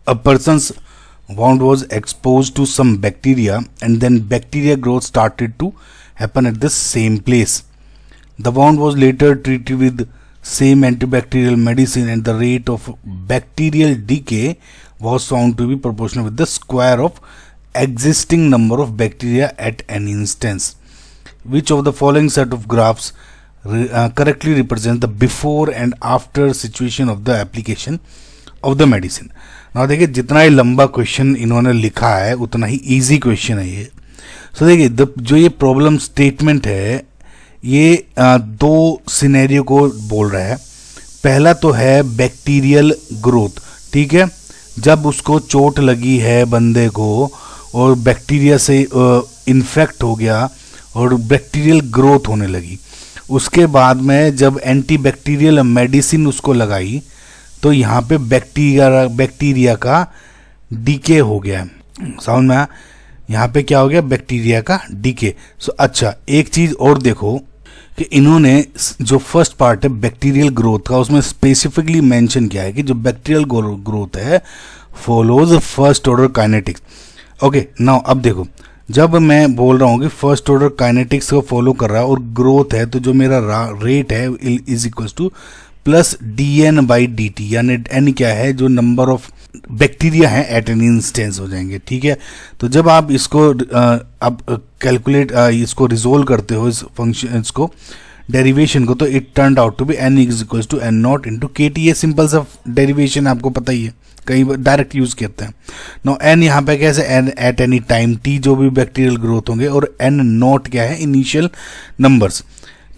A person's wound was exposed to some bacteria and then bacteria growth started to happen at the same place. The wound was later treated with same antibacterial medicine and the rate of bacterial decay was found to be proportional with the square of existing number of bacteria at an instance. Which of the following set of graphs correctly represent the before and after situation of the application of the medicine? ना देखिए जितना ही लंबा question इन्होंने लिखा है उतना ही easy question है ये. सो देखिए जो ये प्रॉब्लम स्टेटमेंट है ये दो सिनेरियो को बोल रहा है. पहला तो है बैक्टीरियल ग्रोथ. ठीक है, जब उसको चोट लगी है बंदे को और बैक्टीरिया से इन्फेक्ट हो गया और बैक्टीरियल ग्रोथ होने लगी, उसके बाद में जब एंटीबैक्टीरियल मेडिसिन उसको लगाई तो यहाँ पे बैक्टीरिया का डीके हो गया. समझ में आया? यहाँ पे क्या हो गया? बैक्टीरिया का डीके. सो अच्छा, एक चीज और देखो कि इन्होंने जो फर्स्ट पार्ट है बैक्टीरियल ग्रोथ का उसमें स्पेसिफिकली मेंशन किया है कि जो बैक्टीरियल ग्रोथ है follows first order kinetics. Okay, now अब देखो, जब मैं बोल रहा हूँ कि फर्स्ट ऑर्डर काइनेटिक्स को फॉलो कर रहा है और ग्रोथ है तो जो मेरा रेट है is equal two plus dn by dt, यानी n क्या है? जो नंबर ऑफ बैक्टीरिया है एट एन इंस्टेंस हो जाएंगे. ठीक है, तो जब आप इसको अब कैलकुलेट इसको रिजोल्व करते हो इस फंक्शन इसको डेरिवेशन को, तो it turn out to be n is equal to n naught into k t. ये सिंपल सा डेरिवेशन आपको पता ही है, कई डायरेक्ट यूज करते हैं. नो n यहाँ पे कैसे? n eight any time t जो भी बैक्टीरियल ग्रोथ होंगे, और n नॉट क्या है? Initial numbers.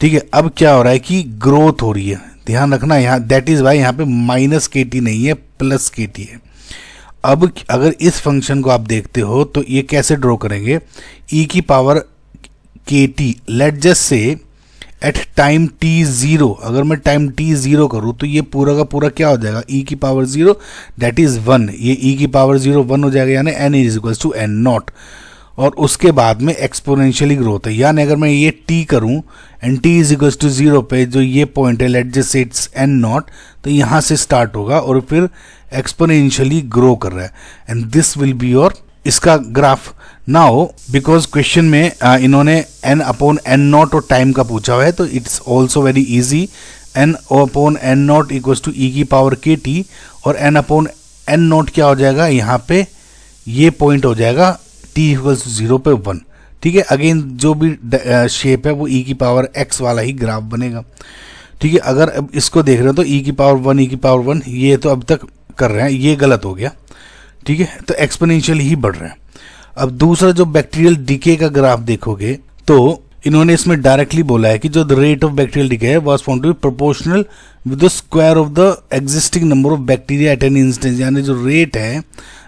ठीक है, अब क्या हो रहा है कि ग्रोथ हो रही है. ध्यान रखना यहाँ, दैट इज वाई यहाँ पे माइनस के टी नहीं है, प्लस के टी है. अब अगर इस फंक्शन को आप देखते हो तो ये कैसे ड्रॉ करेंगे? e की power k t, let just say at time t zero, अगर मैं टाइम टी जीरो करूँ तो ये पूरा का पूरा क्या हो जाएगा? e की पावर जीरो, दैट इज 1. ये e की पावर जीरो 1 हो जाएगा, यानी n is equal to n naught. और उसके बाद में एक्सपोनेंशियली ग्रोथ है, यानी अगर मैं ये t करूं and t is equal to zero पे जो ये पॉइंट है, let just say it's n naught, तो यहाँ से स्टार्ट होगा और फिर एक्सपोनेंशियली ग्रो कर रहा है. And this will be your इसका ग्राफ. नाउ बिकॉज क्वेश्चन में इन्होंने n अपॉन n नॉट और टाइम का पूछा हुआ है, तो it's also very easy. n upon n naught equal to e की पावर के टी, और n अपॉन n नॉट क्या हो जाएगा? यहाँ पे ये पॉइंट हो जाएगा t इक्वल्स टू जीरो पे 1. ठीक है, अगेन जो भी शेप है वो e की पावर x वाला ही ग्राफ बनेगा. ठीक है, अगर अब इसको देख रहे हो तो e की पावर 1 e की पावर 1, ये तो अब तक कर रहे हैं, ये गलत हो गया. ठीक है, तो एक्सपोनेंशियल ही बढ़ रहा है. अब दूसरा जो बैक्टीरियल डिके का ग्राफ देखोगे तो इन्होंने इसमें डायरेक्टली बोला है कि जो the rate of bacterial decay है was found to be proportional with the square of the existing number of bacteria at an instance, यानी जो रेट है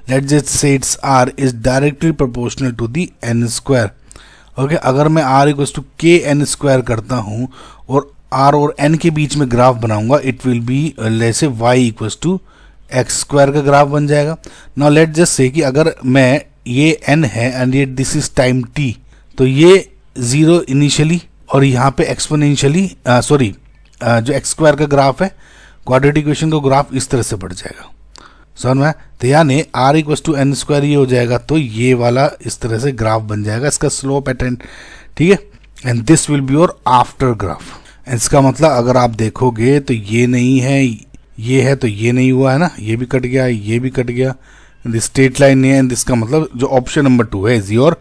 let's just say it's r is directly proportional to the n square. Okay, अगर मैं r equals to k n square करता हूँ और r और n के बीच में ग्राफ बनाऊंगा, it will be let's say y equals to x square का ग्राफ बन जाएगा. नाउ लेट्स जस्ट से कि अगर मैं ये n है एंड ये दिस इज टाइम t, तो ये जीरो इनिशियली और यहाँ पे एक्सपोनेंशियली जो x स्क्वायर का ग्राफ है क्वाड्रेटिक इक्वेशन का ग्राफ इस तरह से बढ़ जाएगा. समझ में? तो यानी r equals to n square ये हो जाएगा, तो ये वाला इस तरह से ग्राफ बन जाएगा, इसका स्लोप एट एन. ठीक है, and this will be your after graph. इसका मतलब अगर आप देखोगे तो ये नहीं है, ये है, तो ये नहीं हुआ है ना, ये भी कट गया, ये भी कट गया, स्ट्रेट लाइन नहीं है. एंड इसका मतलब जो ऑप्शन नंबर 2 है इज योर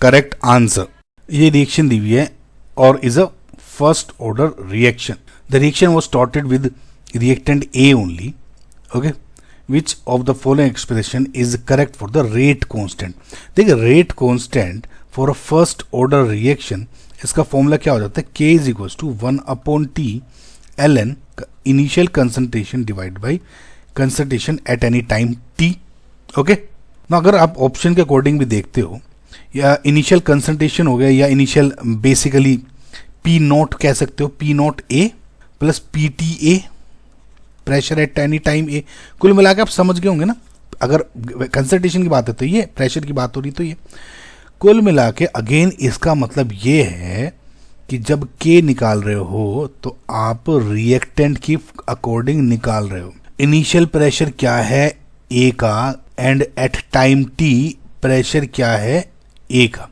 करेक्ट आंसर. ये रिएक्शन दी हुई है और is a first order reaction. The reaction was started with reactant A only. Okay, which of the following expression is correct for the rate constant? देखिए rate constant for a first order reaction, इसका formula क्या हो जाता है? K is equals to 1 upon T ln initial concentration divided by concentration at any time T. Okay, ना अगर आप option के अकॉर्डिंग भी देखते हो, या इनिशियल कंसंट्रेशन हो गया या इनिशियल बेसिकली P नॉट कह सकते हो, P not A plus PTA pressure at any time A. कुल मिला के आप समझ गए होंगे ना, अगर कंसंट्रेशन की बात है तो ये, प्रेशर की बात हो रही तो ये. कुल मिला के अगेन इसका मतलब ये है कि जब K निकाल रहे हो तो आप रिएक्टेंट की अकॉर्डिंग निकाल रहे हो. इनिशियल प्रेशर क्या है A का, and at time t pressure क्या है ए का।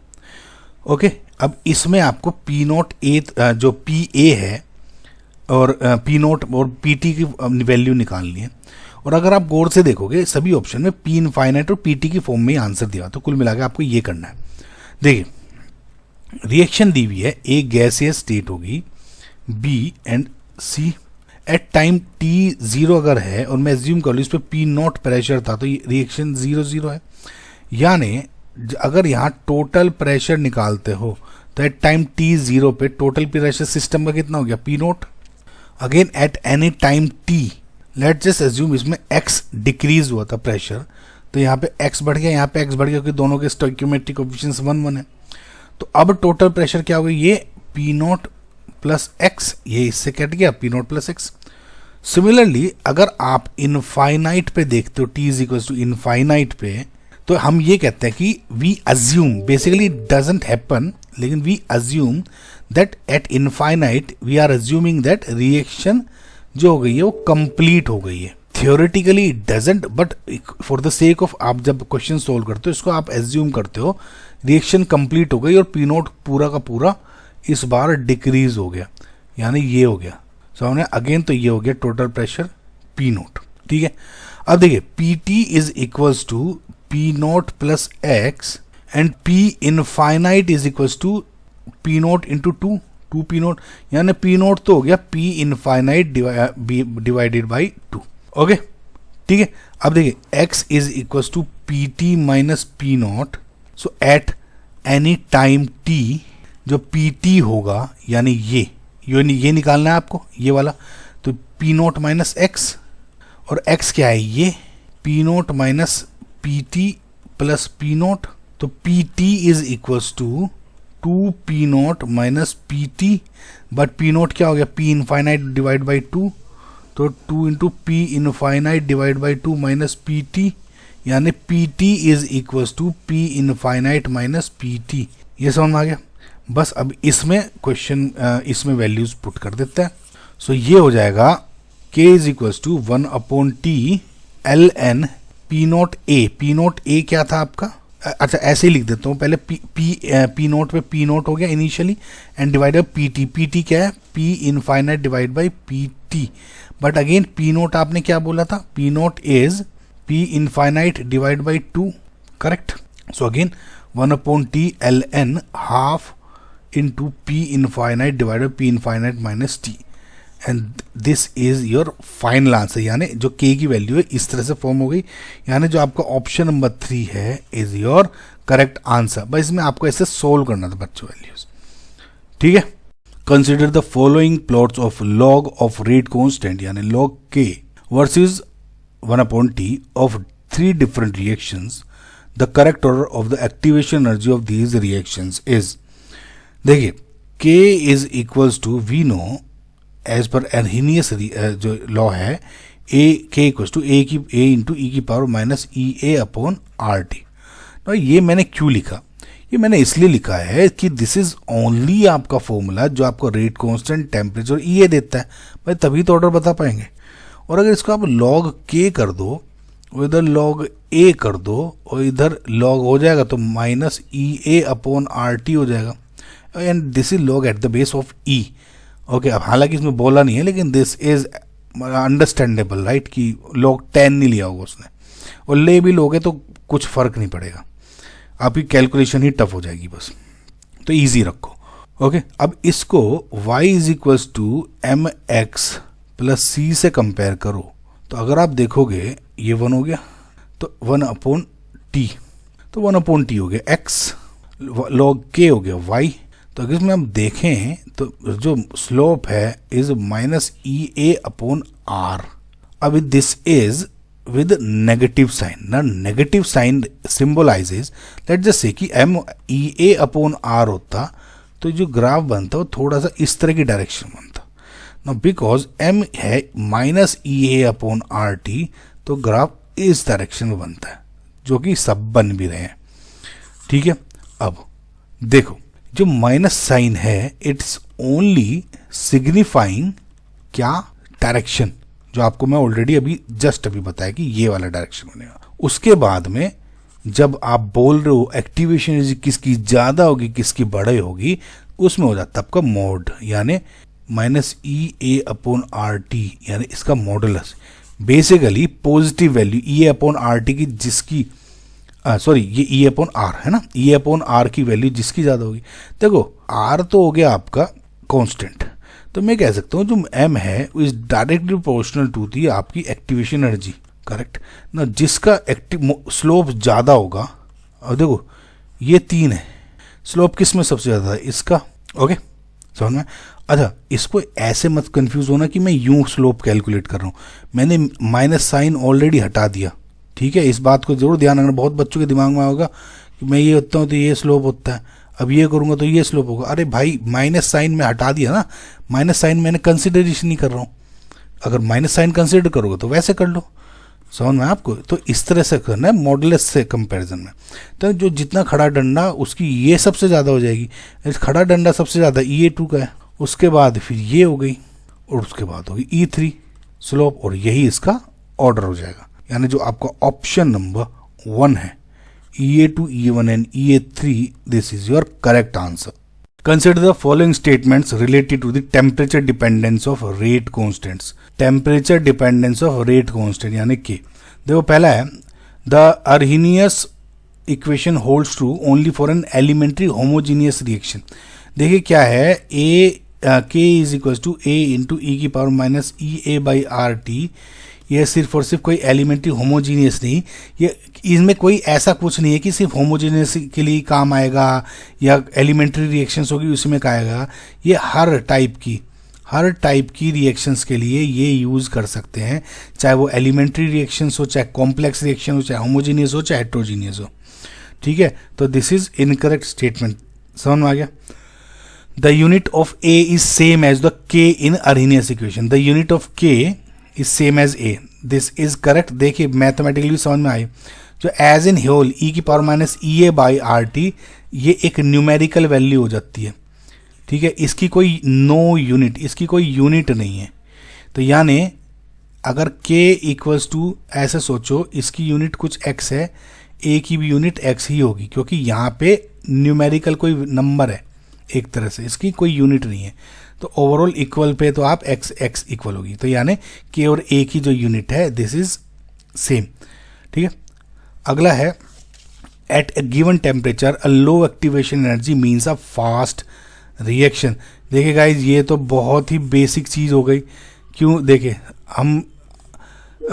ओके, अब इसमें आपको पी नोट ए जो पी ए है और पी नोट और पी टी की वैल्यू निकालनी है। और अगर आप गौर से देखोगे सभी ऑप्शन में पी इनफाइनाइट और पी टी की फॉर्म में ही आंसर दिया, तो कुल मिलाकर आपको ये करना है। देखिए रिएक्शन दी हुई है, ए गैसियस स्टेट होगी, B and C at time t zero अगर है और मैं एज्यूम कर लूँ इस पर पी नॉट प्रेशर था, तो ये रिएक्शन 0-0 है। यानी अगर यहाँ टोटल प्रेशर निकालते हो तो एट टाइम टी जीरो पे टोटल प्रेशर सिस्टम का कितना हो गया, P not. Again eight any time T, let just assume इसमें एक्स डिक्रीज हुआ था प्रेशर, तो यहाँ पे एक्स बढ़ गया, यहाँ पे एक्स बढ़ गया, क्योंकि दोनों के स्टोइकियोमेट्रिक कोएफिशिएंट्स 1-1 है। तो अब टोटल प्रेशर क्या हो गया, ये पी नॉट प्लस एक्स, ये इससे कट गया P not plus x. Similarly अगर आप इनफाइनाइट पे देखते हो, T is equal to infinite पे, तो हम ये कहते हैं कि we assume, basically doesn't happen, लेकिन we assume that at infinite we are assuming that reaction जो हो गई है वो कंप्लीट हो गई है। Theoretically it doesn't, but for the sake of आप जब क्वेश्चन सोल्व करते हो इसको आप एज्यूम करते हो रिएक्शन कंप्लीट हो गई और पी नोट पूरा का पूरा इस बार डिक्रीज हो गया, यानी ये हो गया सामने। अगेन तो ये हो गया टोटल प्रेशर पी नोट, ठीक है। अब देखिए P T is equals to P naught plus x and P infinite is equals to P naught into two P naught, यानी पी नोट तो हो गया P infinite divided by 2। Okay, ठीक है। अब देखिए x is equals to P t minus P naught, so at any time t जो P t होगा, यानी ये निकालना है आपको, ये वाला, तो पी नोट माइनस एक्स, और x क्या है, ये P note minus P T plus P note, तो P T is equals to 2 P note minus P T, but P not क्या हो गया, पी इनफाइनाइट डिवाइड बाई 2, तो 2 into P infinite divide by 2 minus P T, यानी P T is equals to P infinite minus P T. ये समझ में आ गया। बस अब इसमें क्वेश्चन इसमें वैल्यूज पुट कर देते हैं। सो ये हो जाएगा k is equals to 1/t ln P not A. P not A क्या था आपका, अच्छा ऐसे ही लिख देता हूँ, पहले पी नोट पे पी नोट हो गया initially and divided P T. P T क्या है, P infinite divide by P T, but again P note आपने क्या बोला था, P note is P infinite divide by 2, correct. So again 1/t ln half into P infinite divide by P infinite minus T, and this is your final answer. यानी जो k की value है इस तरह से फॉर्म हो गई, यानी जो आपका ऑप्शन नंबर 3 है इज योर करेक्ट आंसर। बस इसमें आपको ऐसे सोल्व करना था बच्चों वैल्यूज, ठीक है। Consider the following plots of log of rate constant, यानी log k versus 1/t of 3 different reactions. The correct order of the activation energy of these reactions is, देखिए k is equals to, we know as per Arrhenius जो law है, k equals to a into e की power minus EA upon RT। तो ये मैंने क्यों लिखा, ये मैंने इसलिए लिखा है कि दिस इज ओनली आपका फॉर्मूला जो आपको रेट कांस्टेंट टेम्परेचर EA देता है, भाई तभी तो ऑर्डर बता पाएंगे। और अगर इसको आप log k कर दो और इधर log a कर दो और इधर log हो जाएगा तो माइनस EA अपॉन RT हो जाएगा, and this is log eight the base of E। Okay, अब हालांकि इसमें बोला नहीं है लेकिन दिस इज अंडरस्टैंडेबल राइट, कि log 10 नहीं लिया होगा उसने, और ले भी लोगे तो कुछ फर्क नहीं पड़ेगा, आपकी कैलकुलेशन ही टफ हो जाएगी बस, तो इजी रखो। ओके, अब इसको y is equals to M X plus C से कंपेयर करो, तो अगर आप देखोगे ये 1 हो गया, तो 1/t, तो 1/t हो गया x, log k हो गया y। तो अगर इसमें हम देखें तो जो स्लोप है is minus EA upon R। अब this is with negative sign. Now negative sign symbolizes, let's just say कि MEA अपॉन R होता तो जो ग्राफ बनता वो थोड़ा सा इस तरह की डायरेक्शन बनता। Now because M है माइनस EA अपॉन RT तो ग्राफ इस डायरेक्शन में बनता है, जो कि सब बन भी रहे हैं, ठीक है। अब देखो जो माइनस साइन है इट्स ओनली सिग्निफाइंग क्या, डायरेक्शन, जो आपको मैं ऑलरेडी अभी बताया कि ये वाला डायरेक्शन बनेगा। उसके बाद में जब आप बोल रहे हो एक्टिवेशन एनर्जी किसकी ज़्यादा होगी किसकी बड़ी होगी, उसमें हो जाता है आपका मोड, यानी -EA/RT, यानी इसका modulus. Basically positive value EA/RT की जिसकी ये E/R है ना, E/R की वैल्यू जिसकी ज़्यादा होगी। देखो R तो हो गया आपका कांस्टेंट, तो मैं कह सकता हूँ जो M है is directly proportional to the आपकी एक्टिवेशन एनर्जी, करेक्ट ना। जिसका स्लोप ज़्यादा होगा, और देखो ये 3 है, स्लोप किस में सबसे ज़्यादा है, इसका। ओके समझ में। अच्छा इसको ऐसे मत कंफ्यूज होना कि मैं यूं स्लोप कैलकुलेट कर रहा हूँ, मैंने माइनस साइन ऑलरेडी हटा दिया, ठीक है। इस बात को जरूर ध्यान रखना, बहुत बच्चों के दिमाग में होगा कि मैं ये होता हूँ तो ये स्लोप होता है, अब ये करूँगा तो ये स्लोप होगा। अरे भाई माइनस साइन में हटा दिया ना, माइनस साइन मैंने कंसिडरेशन नहीं कर रहा हूँ। अगर माइनस साइन कंसिडर करोगे तो वैसे कर लो, समझ में आपको। तो इस तरह से करना है मॉडुलस से कंपैरिजन में। तो जो जितना खड़ा डंडा उसकी ये सबसे ज़्यादा हो जाएगी, इस खड़ा डंडा सबसे ज़्यादा EA2 का है, उसके बाद फिर ये हो गई, और उसके बाद होगी E3 स्लोप, और यही इसका ऑर्डर हो जाएगा। यानी जो आपका ऑप्शन नंबर 1 है EA2, E1 and EA3, this is your correct answer. Consider the following statements related to the temperature dependence of rate constants. Temperature dependence of rate constant यानी कि देखो पहला है the Arrhenius equation holds true only for an elementary homogeneous reaction. देखिए क्या है, K is equals to A into E की power minus EA/RT। यह सिर्फ और सिर्फ कोई एलिमेंट्री होमोजीनियस नहीं, ये इसमें कोई ऐसा कुछ नहीं है कि सिर्फ होमोजीनियस के लिए काम आएगा या एलिमेंट्री रिएक्शंस होगी उसमें का आएगा। ये हर टाइप की रिएक्शंस के लिए ये यूज़ कर सकते हैं, चाहे वो एलिमेंट्री रिएक्शंस हो, चाहे कॉम्प्लेक्स रिएक्शन हो, चाहे होमोजीनियस हो, चाहे हेट्रोजीनियस हो, ठीक है। तो दिस इज इनकरेक्ट स्टेटमेंट, समझ में आ गया। The unit of A is same as the K in Arrhenius equation. The unit of K is same as A, this is correct. देखिए मैथमेटिकली समझ में आई, जो एज इन होल E की पावर माइनस EA/RT ये एक numerical value हो जाती है, ठीक है। इसकी कोई इसकी कोई यूनिट नहीं है। तो यानी अगर K इक्वल्स टू ऐसे सोचो, इसकी यूनिट कुछ x है, A की भी यूनिट x ही होगी, क्योंकि यहाँ पे न्यूमेरिकल कोई नंबर है एक तरह से, इसकी कोई यूनिट नहीं है। तो ओवरऑल इक्वल पे तो आप x इक्वल होगी, तो यानी K और A की जो यूनिट है दिस इज सेम, ठीक है। अगला है at a given temperature a low activation energy means a fast reaction. देखिए गाइज ये तो बहुत ही बेसिक चीज़ हो गई। क्यों, देखिए हम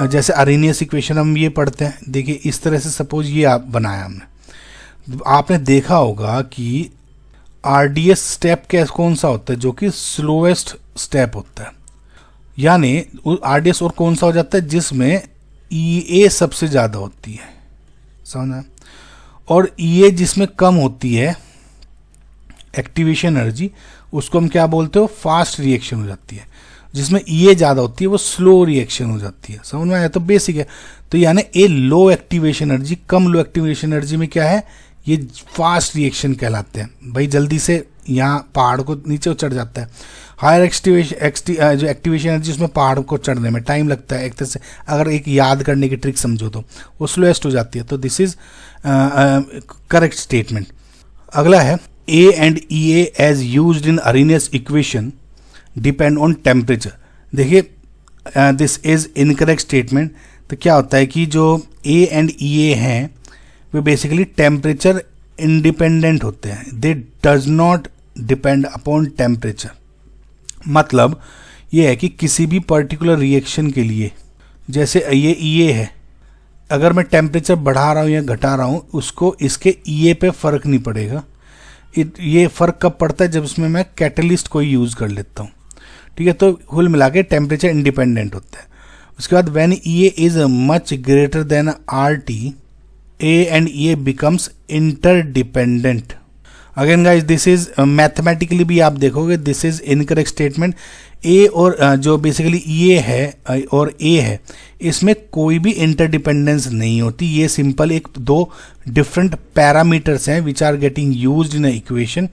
जैसे Arrhenius इक्वेशन हम ये पढ़ते हैं, देखिए इस तरह से सपोज ये आप बनाया हमने, आपने देखा होगा कि RDS स्टेप कौन सा होता है, जो कि स्लोएस्ट स्टेप होता है। यानी RDS और कौन सा हो जाता है जिसमें EA सबसे ज़्यादा होती है, समझना। और EA जिसमें कम होती है एक्टिवेशन एनर्जी, उसको हम क्या बोलते हो, फास्ट रिएक्शन हो जाती है। जिसमें EA ज़्यादा होती है वो स्लो रिएक्शन हो जाती है, समझ में आया। तो बेसिक है। तो यानी ए लो एक्टिवेशन एनर्जी, कम लो एक्टिवेशन एनर्जी में क्या है, ये फास्ट रिएक्शन कहलाते हैं। भाई जल्दी से यहाँ पहाड़ को नीचे चढ़ जाता है। हायर जो एक्टिवेशन एनर्जी उसमें पहाड़ को चढ़ने में टाइम लगता है एक तरह से, अगर एक याद करने की ट्रिक समझो तो वो स्लोएस्ट हो जाती है। तो दिस इज करेक्ट स्टेटमेंट। अगला है A and EA as used in Arrhenius equation depend on temperature। देखिए दिस इज इनकरेक्ट स्टेटमेंट। तो क्या होता है कि जो A and EA हैं वे बेसिकली टेम्परेचर इंडिपेंडेंट होते हैं, दे does not depend upon temperature. मतलब ये है कि किसी भी पर्टिकुलर रिएक्शन के लिए, जैसे ये EA है, अगर मैं टेम्परेचर बढ़ा रहा हूँ या घटा रहा हूँ उसको इसके EA पे फ़र्क नहीं पड़ेगा। ये फ़र्क कब पड़ता है, जब इसमें मैं कैटलिस्ट कोई यूज़ कर लेता हूँ, ठीक है। तो कुल मिला के टेम्परेचर इंडिपेंडेंट होता है। उसके बाद when EA is much greater than RT, A and EA becomes interdependent। Again guys this is mathematically भी आप देखोगे this is incorrect statement. A और जो बेसिकली EA है और A है, इसमें कोई भी इंटरडिपेंडेंस नहीं होती। ये सिंपल एक दो डिफरेंट पैरामीटर्स हैं which are getting used in equation.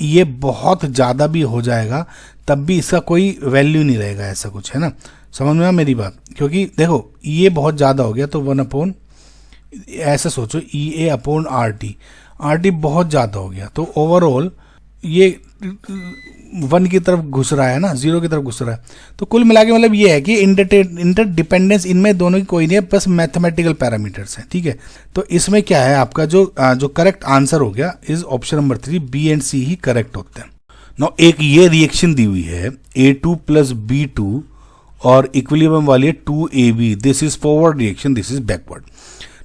ये बहुत ज़्यादा भी हो जाएगा तब भी इसका कोई वैल्यू नहीं रहेगा, ऐसा कुछ है ना। समझ में आ मेरी बात? क्योंकि देखो ये बहुत ज़्यादा हो गया तो 1 ऐसे सोचो EA/RT बहुत ज़्यादा हो गया तो ओवरऑल ये 1 की तरफ घुस रहा है ना, 0 की तरफ घुस रहा है। तो कुल मिला के मतलब ये है कि इंटरडिपेंडेंस इनमें दोनों की कोई नहीं है, बस मैथमेटिकल पैरामीटर्स हैं, ठीक है। तो इसमें क्या है आपका जो करेक्ट आंसर हो गया is option number 3, B and C he correct होते हैं। नाउ एक ये रिएक्शन दी हुई है A2 + B2 और इक्विलिब्रियम वाली है 2AB, this is forward reaction, this is backward.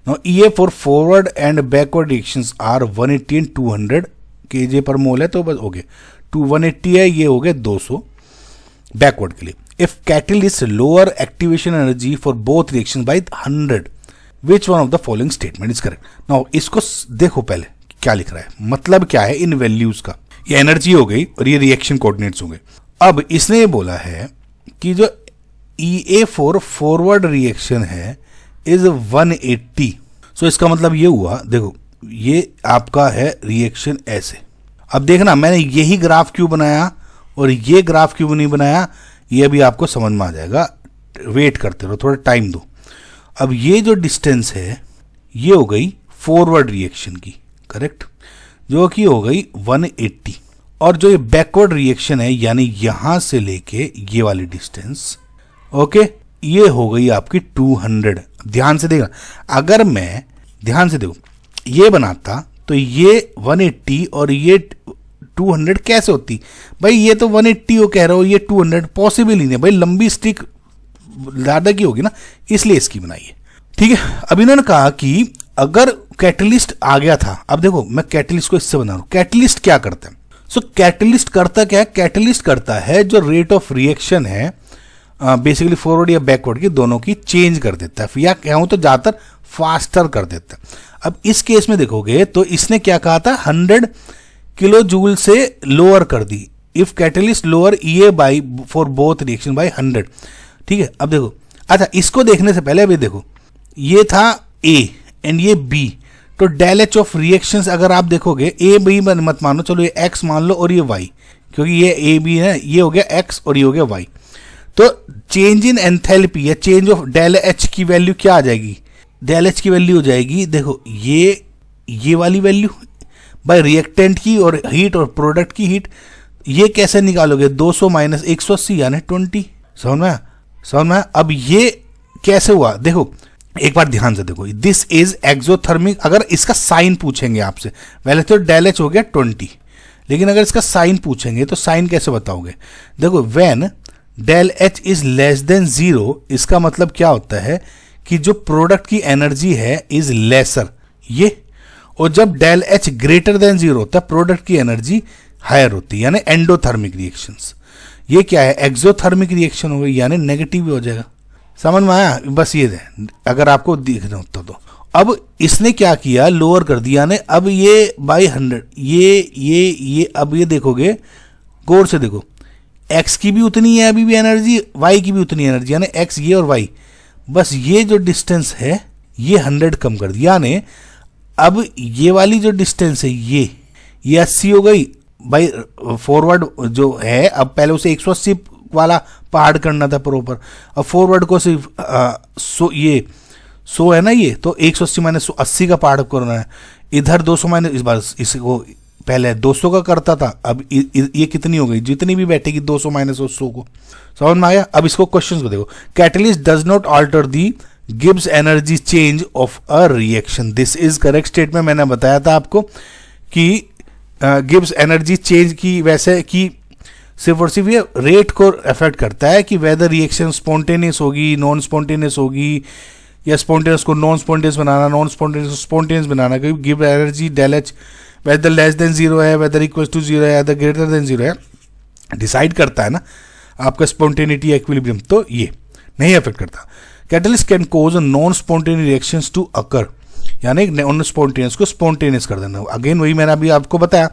Now EA for forward and backward reactions are 180 and 200 kJ पर मोल है, तो बस ओके 180 है, ये हो गए 200 बैकवर्ड के लिए। If catalyst lower activation energy for both reaction by 100, which one of the following statement is correct. Now इसको देखो पहले क्या लिख रहा है, मतलब क्या है इन वैल्यूज का। ये एनर्जी हो गई और ये रिएक्शन कोऑर्डिनेट्स हो गए। अब इसने ये बोला है कि जो EA फॉर फॉरवर्ड रिएक्शन है इज 180। सो इसका मतलब ये हुआ, देखो ये आपका है रिएक्शन ऐसे। अब देखना मैंने यही ग्राफ क्यों बनाया और ये ग्राफ क्यों नहीं बनाया, ये अभी आपको समझ में आ जाएगा, वेट करते रहो, थोड़ा टाइम दो। अब ये जो डिस्टेंस है ये हो गई फॉरवर्ड रिएक्शन की, करेक्ट, जो कि हो गई 180। और जो ये बैकवर्ड रिएक्शन है यानी यहां से लेके ये वाली डिस्टेंस, ओके, ये हो गई आपकी 200। ध्यान से देखना, अगर मैं ध्यान से देखो ये बनाता तो ये 180 और ये 200 कैसे होती भाई? ये तो 180 हो कह रहे हो, ये 200 पॉसिबल ही नहीं भाई, लंबी स्टिक ज्यादा की होगी ना, इसलिए इसकी बनाई है, ठीक है। अब इन्होंने कहा कि अगर कैटलिस्ट आ गया था, अब देखो मैं कैटलिस्ट को इससे बना रहा हूं, कैटलिस्ट क्या करता है? सो कैटलिस्ट करता क्या है? कैटलिस्ट करता है जो रेट ऑफ रिएक्शन है बेसिकली फॉरवर्ड या बैकवर्ड की दोनों की चेंज कर देता है, या कहूं तो ज्यादातर फास्टर कर देता है। अब इस केस में देखोगे तो इसने क्या कहा था, 100 किलो जूल से लोअर कर दी। If catalyst lower EA by for both reaction by 100, ठीक है। अब देखो, अच्छा इसको देखने से पहले अभी देखो, ये था A एंड ये B, तो डेल एच ऑफ रिएक्शंस अगर आप देखोगे A B मत मानो, चलो ये X मान लो और ये Y, क्योंकि ये A B है, ये हो गया X और ये हो गया Y। तो चेंज इन एंथैल्पी या चेंज ऑफ डेल एच की वैल्यू क्या आ जाएगी? डेल एच की वैल्यू हो जाएगी, देखो ये वाली वैल्यू बाय रिएक्टेंट की और हीट और प्रोडक्ट की हीट। ये कैसे निकालोगे? 200 माइनस 180 यानी 20। समझ में? अब ये कैसे हुआ देखो, एक बार ध्यान से देखो, दिस इज एक्सोथर्मिक। अगर इसका साइन पूछेंगे आपसे, पहले तो डेल एच हो गया 20, लेकिन अगर इसका साइन पूछेंगे तो साइन कैसे बताओगे? देखो when del H is less than 0, इसका मतलब क्या होता है कि जो प्रोडक्ट की एनर्जी है इज लेसर, ये। और जब डेल एच ग्रेटर देन 0 होता है प्रोडक्ट की एनर्जी हायर होती है, यानी एंडोथर्मिक रिएक्शंस। ये क्या है? एक्सोथर्मिक रिएक्शन हो गई, यानी नेगेटिव भी हो जाएगा। समझ में आया? बस ये है, अगर आपको देखना होता तो। अब इसने क्या किया, लोअर कर दिया ने। अब ये बाई 100, ये अब ये देखोगे, गौर से देखो, एक्स की भी उतनी है अभी भी एनर्जी, वाई की भी उतनी एनर्जी, यानी एक्स ये और वाई, बस ये जो डिस्टेंस है ये 100 कम कर दिया ने। अब ये वाली जो डिस्टेंस है ये 80 हो गई भाई, फॉरवर्ड जो है, अब पहले उसे 180 वाला पहाड़ करना था प्रॉपर, अब फॉरवर्ड को सिर्फ 100 है ना, ये तो 180 माइनस 80 का पहाड़ करना है। इधर 200 माइनस, इस बार इसको पहले 200 का करता था, अब ये कितनी हो गई, जितनी भी बैठेगी 200 माइनस 100 को। समझ में आया? अब इसको क्वेश्चन को देखो, catalyst does not alter the Gibbs energy change of a reaction, this is correct statement. मैंने बताया था आपको कि गिब्स एनर्जी चेंज की वैसे कि सिर्फ और सिर्फ ये रेट को अफेक्ट करता है कि वेदर रिएक्शन स्पॉन्टेनियस होगी, नॉन स्पॉन्टेनियस होगी, या स्पॉन्टेनियस को नॉन स्पॉन्टेनियस बनाना, नॉन स्पॉन्टेनियस को स्पॉन्टेनियस बनाना। क्योंकि गिव energy del H whether less than 0 है, वेदर इक्वल टू 0 है, वेदर ग्रेटर देन 0 है, डिसाइड करता है ना आपका स्पॉन्टेनिटी इक्विलिब्रियम, तो ये नहीं अफेक्ट करता। Catalyst can cause non spontaneous reactions to occur, यानी नॉन स्पॉन्टेनियस को स्पॉन्टेनियस कर देना। अगेन वही मैंने अभी आपको बताया,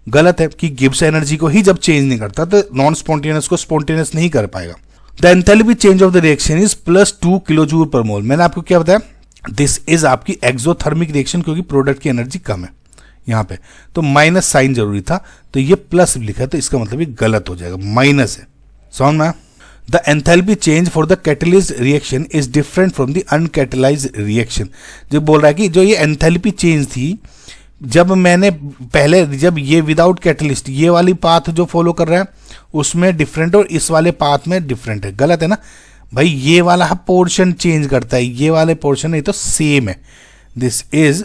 गलत है कि गिब्स एनर्जी को ही जब चेंज नहीं करता तो नॉन स्पॉन्टेनियस को स्पॉन्टेनियस नहीं कर पाएगा। The enthalpy change of the reaction is +2 kilojoule पर मोल। मैंने आपको क्या बताया, दिस इज आपकी एक्सोथर्मिक रिएक्शन, क्योंकि प्रोडक्ट की एनर्जी कम है यहाँ पे, तो माइनस साइन जरूरी था, तो ये प्लस लिखा है, तो इसका मतलब ये गलत हो जाएगा, माइनस है। समझ में? The enthalpy change for the catalyst reaction is different from the uncatalysed reaction. जो बोल रहा है कि जो ये एंथैल्पी चेंज थी, जब मैंने पहले जब ये विदाउट कैटलिस्ट ये वाली पाथ जो फॉलो कर रहा है उसमें डिफरेंट और इस वाले पाथ में डिफरेंट है, गलत है ना भाई। ये वाला पोर्शन चेंज करता है, ये वाले पोर्शन नहीं तो सेम है। दिस इज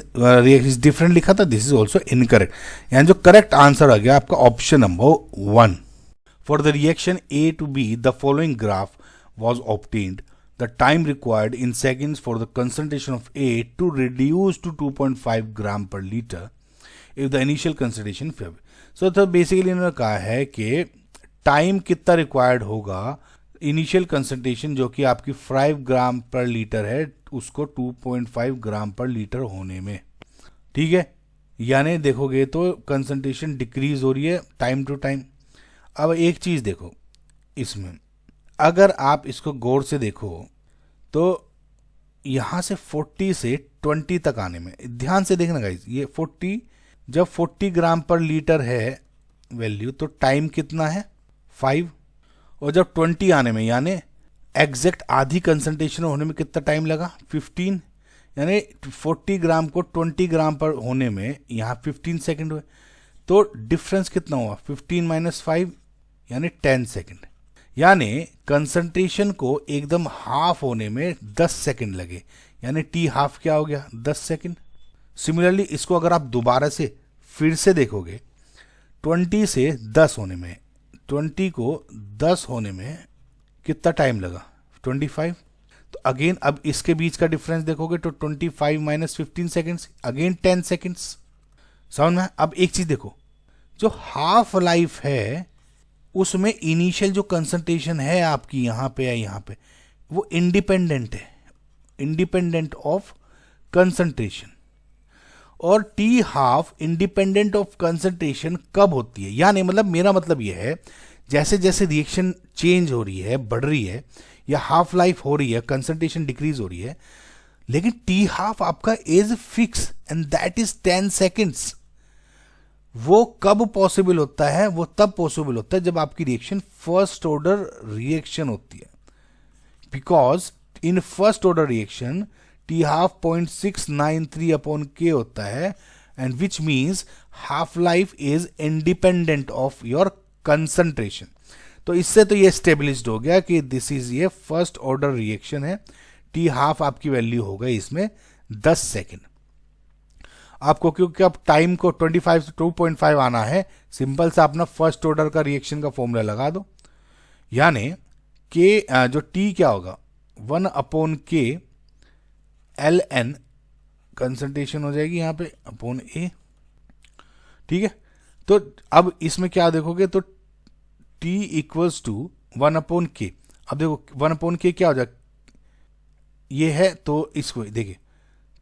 डिफरेंट लिखा था, दिस इज ऑल्सो इनकरेक्ट। यानी जो करेक्ट आंसर आ गया आपका option number 1। For the reaction A to B the following graph was obtained. The time required in seconds for the concentration of A to reduce to 2.5 gram per liter if the initial concentration failed. तो basically इन्होंने कहा है कि time कितना required होगा initial concentration जो कि आपकी 5 ग्राम पर लीटर है उसको 2.5 ग्राम पर लीटर होने में, ठीक है। यानी देखोगे तो कंसंट्रेशन डिक्रीज हो रही है टाइम टू टाइम। अब एक चीज देखो इसमें, अगर आप इसको गौर से देखो तो यहां से 40 से 20 तक आने में ध्यान से देखना गाइस, ये 40 जब 40 ग्राम पर लीटर है वैल्यू तो टाइम कितना है 5, और जब 20 आने में यानी एग्जैक्ट आधी कंसंट्रेशन होने में कितना टाइम लगा 15, यानी 40 ग्राम को 20 ग्राम पर होने में यहाँ 15 सेकंड हुए। तो डिफरेंस कितना हुआ 15 - 5 यानी 10 सेकंड। यानी कंसंट्रेशन को एकदम हाफ होने में 10 सेकंड लगे, यानी टी हाफ क्या हो गया 10 सेकंड। सिमिलरली इसको अगर आप दोबारा से फिर से देखोगे 20 से 10 होने में, 20 को 10 होने में कितना टाइम लगा 25। तो अगेन अब इसके बीच का डिफरेंस देखोगे तो 25 - 15 सेकंड्स, अगेन 10 सेकंड्स। समझ में। अब एक चीज देखो, जो हाफ लाइफ है उसमें इनिशियल जो कंसंट्रेशन है आपकी यहाँ पे या यहाँ पे वो इंडिपेंडेंट है, इंडिपेंडेंट ऑफ कंसंट्रेशन। और T half independent of concentration कब होती है, यानी मतलब मेरा मतलब यह है जैसे जैसे रिएक्शन चेंज हो रही है, बढ़ रही है या हाफ लाइफ हो रही है, कंसंट्रेशन डिक्रीज हो रही है, लेकिन टी हाफ आपका is fix and that is 10 seconds. वो कब पॉसिबल होता है, वो तब पॉसिबल होता है जब आपकी रिएक्शन फर्स्ट ऑर्डर रिएक्शन होती है, because in first order reaction T half 0.693/K होता है and which means half life is independent of your concentration. तो इससे तो ये स्टेब्लिश्ड हो गया कि दिस इज ये फर्स्ट ऑर्डर रिएक्शन है। टी हाफ आपकी वैल्यू हो गई इसमें 10 सेकेंड। आपको क्योंकि अब टाइम को 25 से 2.5 आना है, सिंपल सा अपना फर्स्ट ऑर्डर का रिएक्शन का फॉर्मूला लगा दो, यानी के जो टी क्या होगा 1/K ln कंसंट्रेशन हो जाएगी यहाँ पे अपॉन ए, ठीक है। तो अब इसमें क्या देखोगे तो T इक्वल्स टू 1/K। अब देखो 1/K क्या हो जाएगा, ये है तो इसको देखिए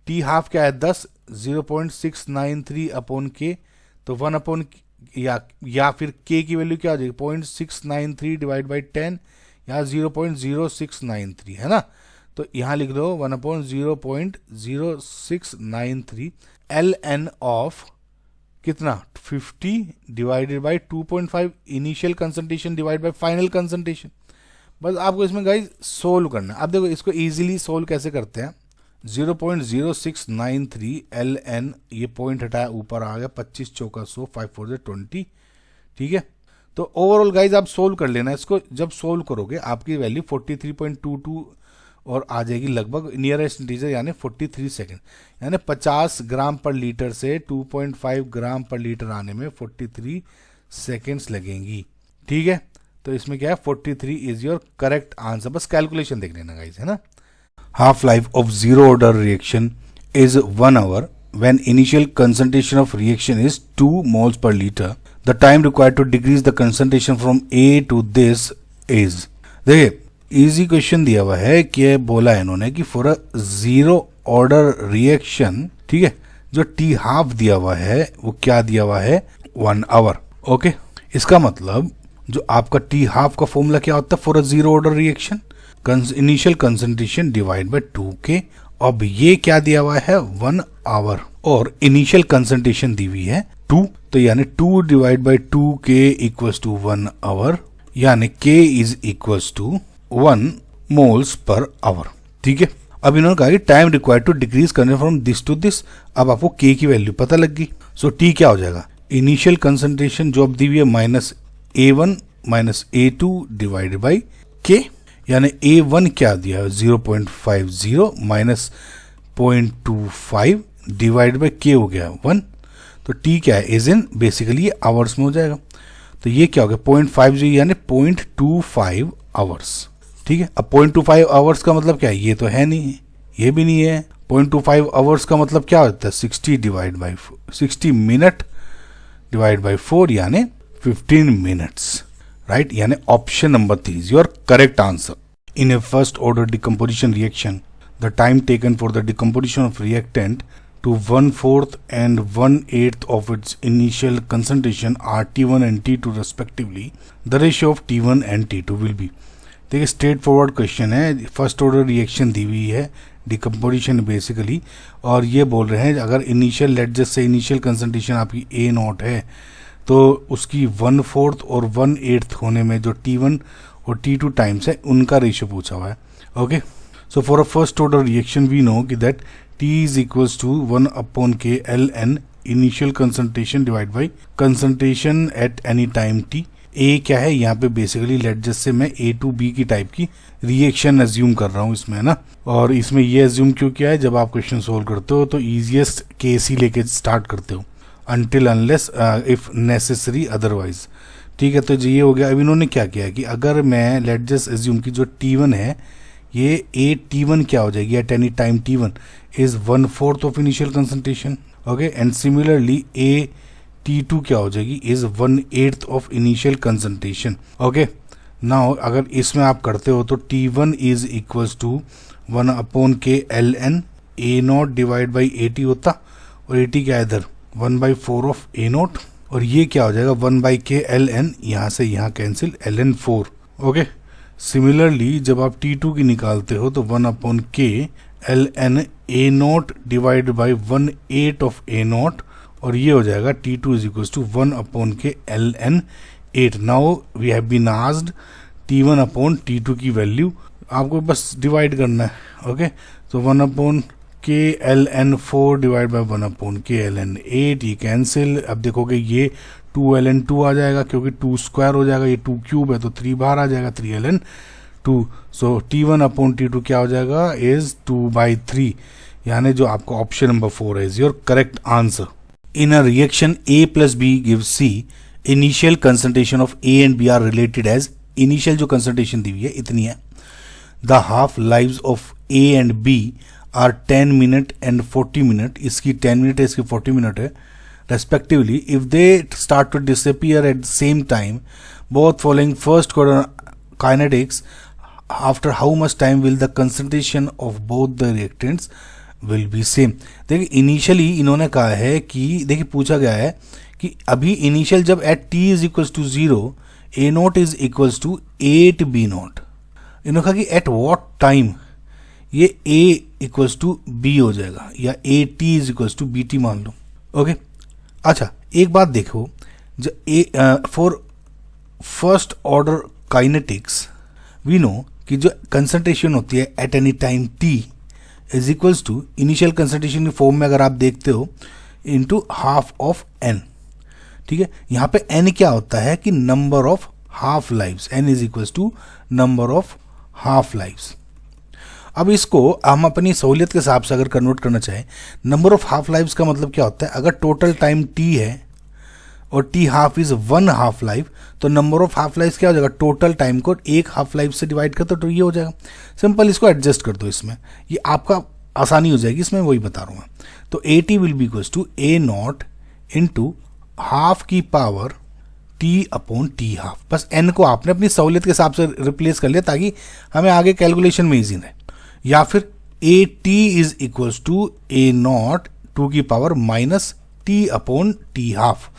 टी हाफ क्या है 10, 0.693/K तो 1/ या फिर K की वैल्यू क्या हो जाएगी 0.693 / 10 या 0.0693 है ना। तो यहां लिख दो 1/0.0693 ln ऑफ कितना 50 divided by 2.5 initial concentration divide by final concentration. बस आपको इसमें गाइस सोल्व करना है। अब देखो इसको इजीली सोल्व कैसे करते हैं, 0.0693 ln ये पॉइंट हटाया ऊपर आ गया 25 चौका 100 5 4 20, ठीक है। तो ओवरऑल गाइज आप सोल्व कर लेना इसको। जब सोल्व करोगे आपकी वैल्यू 43.22 और आ जाएगी लगभग नियरेस्ट इंटीजर यानी 43 सेकेंड, यानी 50 ग्राम पर लीटर से 2.5 ग्राम पर लीटर आने में 43 सेकेंड्स लगेंगी, ठीक है। तो इसमें क्या है 43 इज योर करेक्ट आंसर। बस कैलकुलेशन देख लेना गाइज, है ना। Half life of zero order reaction is 1 hour when initial concentration of reaction is 2 moles per liter. The time required to decrease the concentration from A to this is, देखिए easy question दिया हुआ है कि बोला है इन्होंने कि for a zero order reaction, ठीक है, जो टी हाफ दिया हुआ है वो क्या दिया हुआ है 1 आवर। ओके, इसका मतलब जो आपका टी हाफ का फॉर्मूला क्या होता है for a zero order reaction, initial concentration divide by 2K। अब ये क्या दिया हुआ है 1 आवर और इनिशियल कंसंट्रेशन दी हुई है 2, तो यानी 2 divide by 2K equals to 1 hour, यानी K is equals to 1 moles पर आवर। ठीक है, अब इन्होंने कहा कि टाइम रिक्वायर्ड टू डिक्रीज करने फ्रॉम दिस टू दिस। अब आपको के की वैल्यू पता लग गई। सो टी क्या हो जाएगा, इनिशियल कंसंट्रेशन जो अब दी हुई है minus A1 minus A2 divided by के, यानी A1 क्या दिया है 0.50 माइनस 0.25 डिवाइड बाई के हो गया 1। तो टी क्या है, इज इन बेसिकली ये आवर्स में हो जाएगा। तो ये क्या हो गया 0.50 यानी 0.25 आवर्स। ठीक है, अब 0.25 आवर्स का मतलब क्या है, ये तो है नहीं, ये भी नहीं है। 0.25 आवर्स का मतलब क्या होता है 60 मिनट डिवाइड बाई 4 यानी 15 मिनट्स। राइट, यानी option number 3 is your correct answer. In A first order decomposition reaction the time taken for the decomposition of reactant to 1/4 and 1/8 of its initial concentration are T1 and T2 respectively. The ratio of T1 and T2 will be। देखिए straight forward question है, first order reaction दी हुई है, decomposition basically, और ये बोल रहे हैं अगर इनिशियल लेट जैसे इनिशियल कंसंट्रेशन आपकी A0 है तो उसकी 1/4 और 1/8 होने में जो T1 और T2 टाइम्स है उनका रेशियो पूछा हुआ है। Okay, so for a first order reaction we know कि that T is equals to 1/k ln initial concentration divided by concentration at any time t। A क्या है यहाँ पे बेसिकली लेट जैसे मैं A to B की type की reaction assume कर रहा हूँ इसमें, है ना। और इसमें ये एज्यूम क्यों किया है, जब आप क्वेश्चन सोल्व करते हो तो ईजिएस्ट केस ही लेके स्टार्ट करते हो until unless if necessary otherwise. ठीक है, तो ये हो गया। अब इन्होंने क्या किया है कि अगर मैं लेट जस्ट एज्यूम की जो T1 है ये A T1 क्या हो जाएगी eight any time T1 is 1/4 of initial concentration। okay, and similarly A T2 क्या हो जाएगी is 1/8 of initial concentration। okay, now अगर इसमें आप करते हो तो T1 is equals to 1/k ln A0 divide by AT होता, और AT क्या है इधर 1/4 of A0, और ये क्या हो जाएगा 1/k ln, यहाँ से यहाँ कैंसिल ln 4। ओके, सिमिलरली जब आप T2 की निकालते हो तो 1/k ln A0 divide by 1/8 of A0, और ये हो जाएगा T2 is equal to 1/k ln 8। Now we have been asked T1 upon T2 की वैल्यू, आपको बस डिवाइड करना है। ओके, तो 1/k ln 4 divide by 1/k ln 8, ये कैंसिल। अब देखोगे ये 2 ln 2 आ जाएगा क्योंकि 2 स्क्वायर हो जाएगा, ये 2 क्यूब है तो 3 बाहर आ जाएगा, 3 ln 2। सो T1 अपॉन T2 क्या हो जाएगा इज 2/3, यानी जो आपका ऑप्शन नंबर 4 है is your correct answer. In a reaction A plus B gives C, initial concentration of A and B are related as, initial जो कंसंट्रेशन दी हुई है इतनी है। The half lives of A and B are 10 minute and 40 minute, इसकी 10 minute है इसकी 40 minute है respectively. If they start to disappear at the same time both following first quadrant kinetics, after how much time will the concentration of both the reactants will be same. देखिए initially इन्होंने कहा है कि देखिए पूछा गया है कि अभी इनिशियल जब at T is equals to 0 A0 is equals to 8 B0, इन्होंने कहा कि एट वॉट टाइम ये A इक्वल्स टू B हो जाएगा या AT is equals to BT मान लो। ओके, अच्छा एक बात देखो, जो for first order kinetics we know कि जो कंसंट्रेशन होती है at any time T is equals to initial concentration की फॉर्म में अगर आप देखते हो इनटू हाफ ऑफ n। ठीक है, यहाँ पे n क्या होता है कि number of half lives, n is equals to number of half lives. अब इसको हम अपनी सहूलियत के हिसाब से अगर कन्वर्ट करना चाहें, नंबर ऑफ हाफ लाइव्स का मतलब क्या होता है, अगर टोटल टाइम T है और T half is 1 half life, तो नंबर ऑफ हाफ लाइफ क्या हो जाएगा, टोटल टाइम को 1 हाफ लाइफ से डिवाइड कर दो तो ये हो जाएगा। सिंपल, इसको एडजस्ट कर दो, इसमें ये आपका आसानी हो जाएगी, इसमें वही बता रहा हूँ मैं। तो AT will be equals to A0 into half की power T upon T half. बस n को आपने अपनी सहूलियत के हिसाब से रिप्लेस कर लिया ताकि हमें आगे कैलकुलेशन में ईजी रहे। या फिर AT is equals to A0 2 की power minus T upon T half,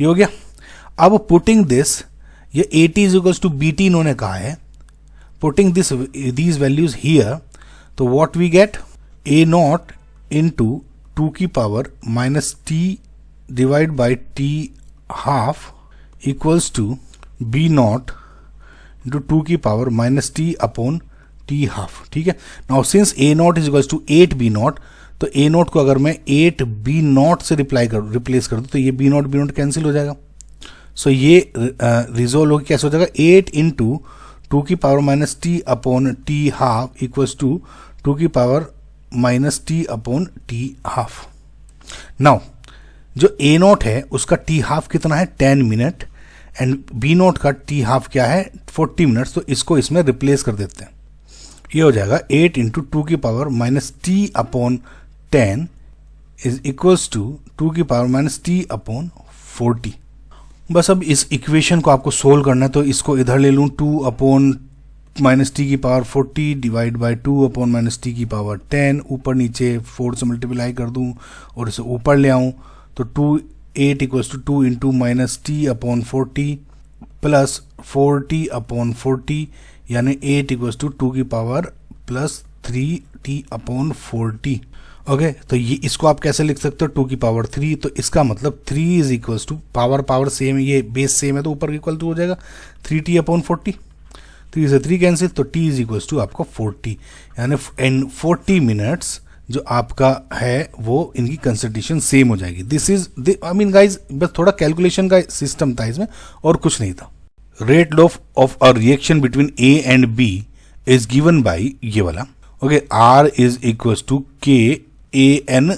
ये हो गया। अब पुटिंग दिस, ये AT is equals to BT इन्होंने कहा है, putting this these values here, तो what we get A0 into 2 की power minus T divide by T half equals to B0 into 2 की power minus T upon T half, ठीक है। Now since A not is equals to 8 B not, तो ए not को अगर मैं 8 B not से replace कर दूँ तो ये बी नॉट कैंसिल हो जाएगा। सो ये रिजोल्व होकर कैसे हो जाएगा, 8 इंटू 2 की power minus T upon T half equals to 2 की power minus T upon T half. Now जो ए नॉट है उसका टी हाफ कितना है 10 मिनट एंड बी नॉट का टी हाफ क्या है 40 मिनट्स, तो इसको इसमें रिप्लेस कर देते हैं। ये हो जाएगा 8 इंटू 2 की power minus T upon 10 is equals to 2 की पावर माइनस टी अपॉन 40। बस अब इस इक्वेशन को आपको सोल्व करना है, तो इसको इधर ले लूँ 2 अपॉन माइनस टी की power 40 divide by 2 upon minus T की पावर 10, ऊपर नीचे 4 से मल्टीप्लाई कर दूँ और इसे ऊपर ले आऊँ तो 8 equals to 2 into minus T upon 40 plus 40 upon 40 यानी 8 इक्वल्स टू 2 की power plus 3 t upon 40। Okay, तो ये इसको आप कैसे लिख सकते हो 2 की पावर 3, तो इसका मतलब 3 is equals to power same है, ये बेस सेम है तो ऊपर इक्वल टू हो जाएगा 3t अपॉन 40, 3 से 3 कैंसिल, तो t इज इक्वल्स टू आपको 40 यानी इन 40 मिनट्स जो आपका है वो इनकी कंसंट्रेशन सेम हो जाएगी। This is I mean guys बस थोड़ा कैलकुलेशन का सिस्टम था इसमें और कुछ नहीं था। Rate of a reaction between A and B is given by ये वाला, okay, R is equals to KANBM।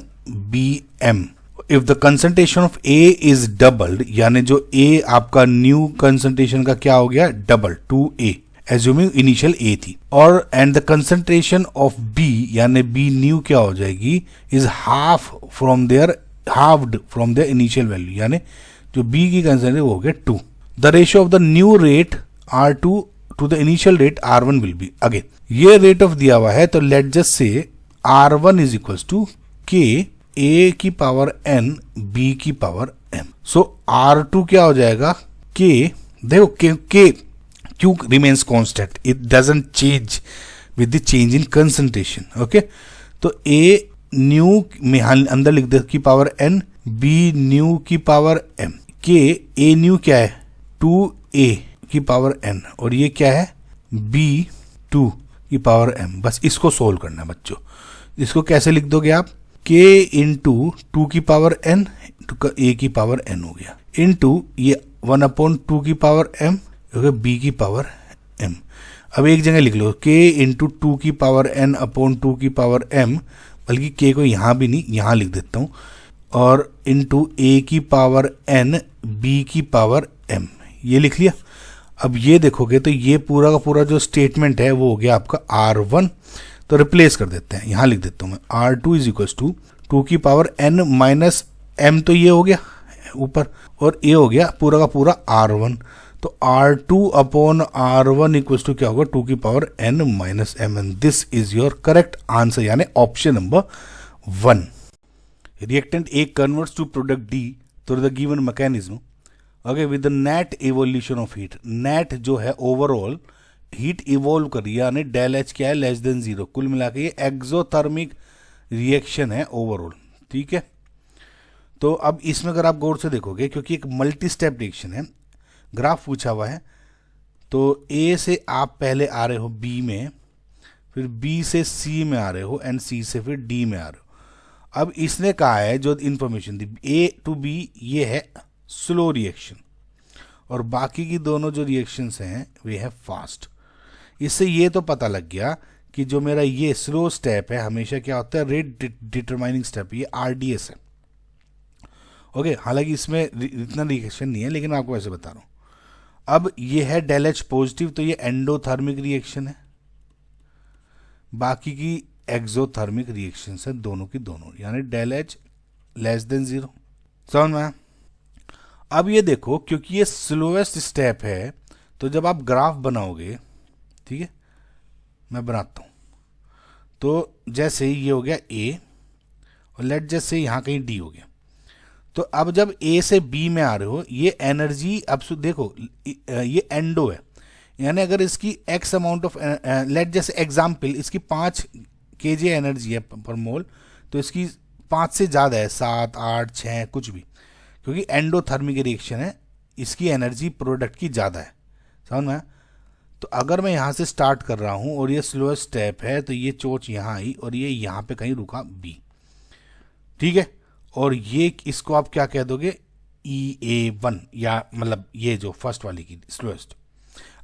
If the concentration of A is doubled, यानी जो A आपका न्यू कंसंट्रेशन का क्या हो गया double 2A, assuming initial A थी, और and the concentration of B यानी B न्यू क्या हो जाएगी is halved from their initial value, यानी जो B की कंसंट्रेशन वो हो गया 2। The ratio of the new rate R2 to the initial rate R1 will be, again ये रेट ऑफ दिया हुआ है तो let just say R1 is equals to K A की पावर N B की पावर M। सो R2 क्या हो जाएगा K, देखो K Q remains constant, it doesn't change with the change in concentration, okay। तो A न्यू में अंदर लिख दे की पावर N, B न्यू की power M, K A new क्या है 2A की पावर N और ये क्या है B 2 की पावर M। बस इसको सोल्व करना है बच्चों। इसको कैसे लिख दोगे आप, K इंटू 2 की पावर N तो A की पावर N हो गया, इंटू ये 1 अपॉन 2 की पावर M B की पावर M। अब एक जगह लिख लो K इंटू 2 की पावर N अपॉन 2 की पावर M, बल्कि K को यहाँ भी नहीं यहाँ लिख देता हूँ, और इंटू A की पावर N B की पावर M, ये लिख लिया। अब ये देखोगे तो ये पूरा का पूरा जो स्टेटमेंट है वो हो गया आपका R1, तो रिप्लेस कर देते हैं, यहाँ लिख देता हूँ मैं R2 इज इक्वल्स टू 2 की पावर N माइनस M, तो ये हो गया ऊपर, और ये हो गया पूरा का पूरा R1, तो R2 upon R1 equals to क्या होगा 2 की power N minus M, and this is your correct answer, यानी option number 1। Reactant A converts to product D through the given mechanism, okay, with the net evolution of heat. Net जो है overall heat evolve कर रही है, यानी del H क्या है less than 0, कुल मिला के ये एक्सोथर्मिक रिएक्शन है ओवरऑल, ठीक है। तो अब इसमें अगर आप गौर से देखोगे, क्योंकि एक मल्टी स्टेप रिएक्शन है, ग्राफ पूछा हुआ है, तो A से आप पहले आ रहे हो B में, फिर B से C में आ रहे हो एंड C से फिर D में आ रहे हो। अब इसने कहा है जो इंफॉर्मेशन दी A टू B ये है स्लो रिएक्शन, और बाकी की दोनों जो रिएक्शंस हैं वे है फास्ट। इससे ये तो पता लग गया कि जो मेरा ये स्लो स्टेप है हमेशा क्या होता है रेट डिटरमाइनिंग स्टेप, ये RDS है, ओके। हालांकि इसमें इतना रिएक्शन नहीं है लेकिन मैं आपको ऐसे बता रहा हूँ। अब ये है डेल एच पॉजिटिव, तो ये एंडोथर्मिक रिएक्शन है, बाकी की एक्सोथर्मिक रिएक्शन है दोनों की दोनों, यानी डेल एच लेस देन 0, समझ में। अब ये देखो क्योंकि ये स्लोएस्ट स्टेप है, तो जब आप ग्राफ बनाओगे, ठीक है, मैं बनाता हूँ, तो जैसे ये हो गया A और लेट जैसे यहाँ कहीं D हो गया, तो अब जब A से B में आ रहे हो ये एनर्जी, अब देखो ये एंडो है, यानी अगर इसकी x अमाउंट ऑफ लेट जैसे एग्जाम्पल इसकी 5 kJ एनर्जी है पर मोल, तो इसकी 5 से ज़्यादा है, 7 8 6 कुछ भी, क्योंकि एंडोथर्मिक रिएक्शन है, इसकी एनर्जी प्रोडक्ट की ज़्यादा है, समझ में। तो अगर मैं यहाँ से स्टार्ट कर रहा हूँ और ये स्लोएस्ट स्टेप है तो ये चोंच यहाँ आई और ये यहाँ पे कहीं रुका बी, ठीक है। और ये इसको आप क्या कह दोगे, EA1, या मतलब ये जो फर्स्ट वाली की स्लोएस्ट।